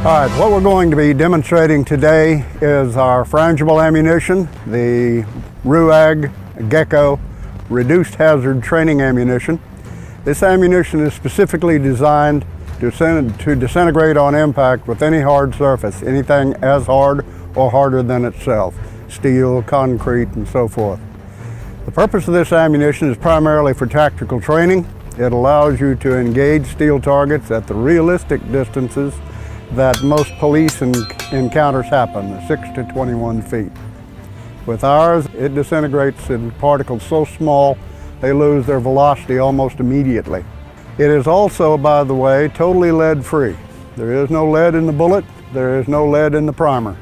All right, what we're going to be demonstrating today is our frangible ammunition, the RUAG GECO reduced hazard training ammunition. This ammunition is specifically designed to disintegrate on impact with any hard surface, anything as hard or harder than itself, steel, concrete, and so forth. The purpose of this ammunition is primarily for tactical training. It allows you to engage steel targets at the realistic distances that most police encounters happen, 6 to 21 feet. With ours, it disintegrates in particles so small they lose their velocity almost immediately. It is also, by the way, totally lead-free. There is no lead in the bullet, there is no lead in the primer.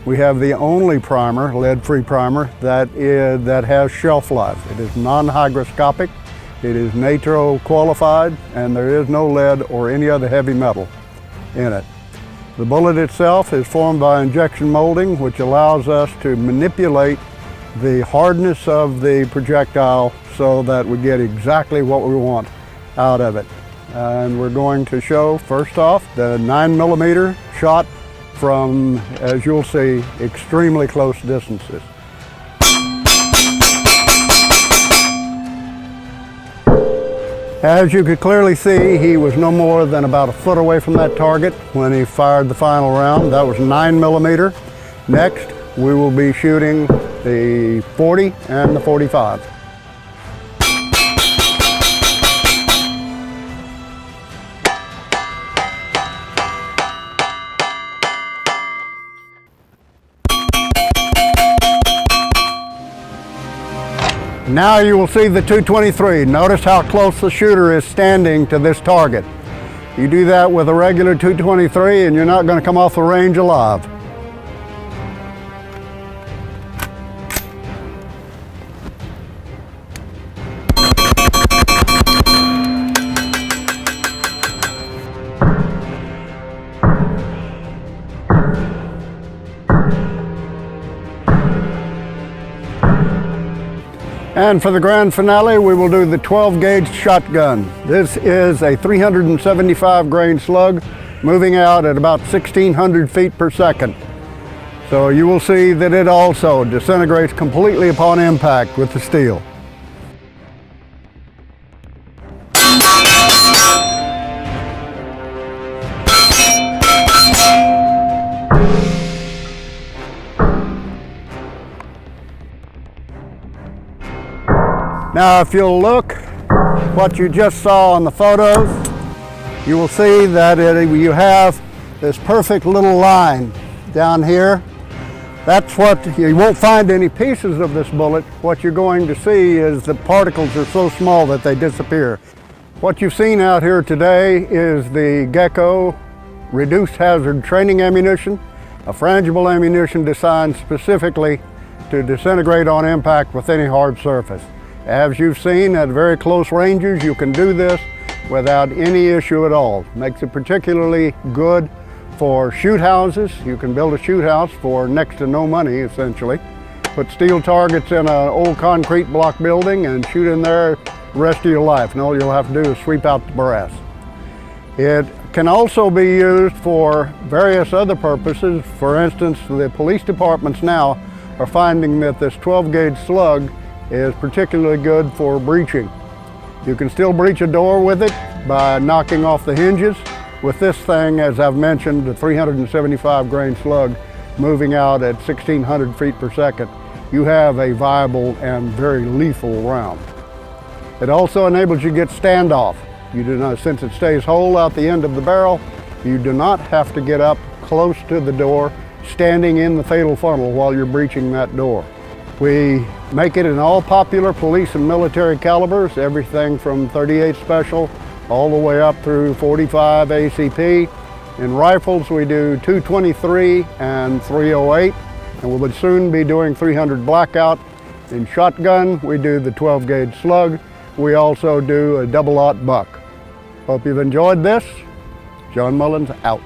We have the only primer, lead-free primer, that has shelf life. It is non-hygroscopic, it is NATO qualified, and there is no lead or any other heavy metal in it. The bullet itself is formed by injection molding, which allows us to manipulate the hardness of the projectile so that we get exactly what we want out of it. And we're going to show, first off, the 9mm shot from, as you'll see, extremely close distances. As you could clearly see, he was no more than about a foot away from that target when he fired the final round. That was 9mm. Next, we will be shooting the 40 and the 45. Now you will see the 223. Notice how close the shooter is standing to this target. You do that with a regular 223 and you're not going to come off the range alive. And for the grand finale, we will do the 12-gauge shotgun. This is a 375 grain slug moving out at about 1,600 feet per second. So you will see that it also disintegrates completely upon impact with the steel. Now if you'll look what you just saw on the photos, you will see that you have this perfect little line down here. That's what, you won't find any pieces of this bullet. What you're going to see is the particles are so small that they disappear. What you've seen out here today is the GECO reduced hazard training ammunition, a frangible ammunition designed specifically to disintegrate on impact with any hard surface. As you've seen, at very close ranges, you can do this without any issue at all. Makes it particularly good for shoot houses. You can build a shoot house for next to no money, essentially. Put steel targets in an old concrete block building and shoot in there the rest of your life. And all you'll have to do is sweep out the brass. It can also be used for various other purposes. For instance, the police departments now are finding that this 12-gauge slug is particularly good for breaching. You can still breach a door with it by knocking off the hinges. With this thing, as I've mentioned, the 375 grain slug moving out at 1,600 feet per second, you have a viable and very lethal round. It also enables you to get standoff. You do not, since it stays whole out the end of the barrel, you do not have to get up close to the door, standing in the fatal funnel while you're breaching that door. We make it in all popular police and military calibers, everything from .38 Special all the way up through .45 ACP. In rifles, we do .223 and .308, and we will soon be doing .300 Blackout. In shotgun, we do the 12-gauge slug. We also do a double-aught buck. Hope you've enjoyed this. John Mullins out.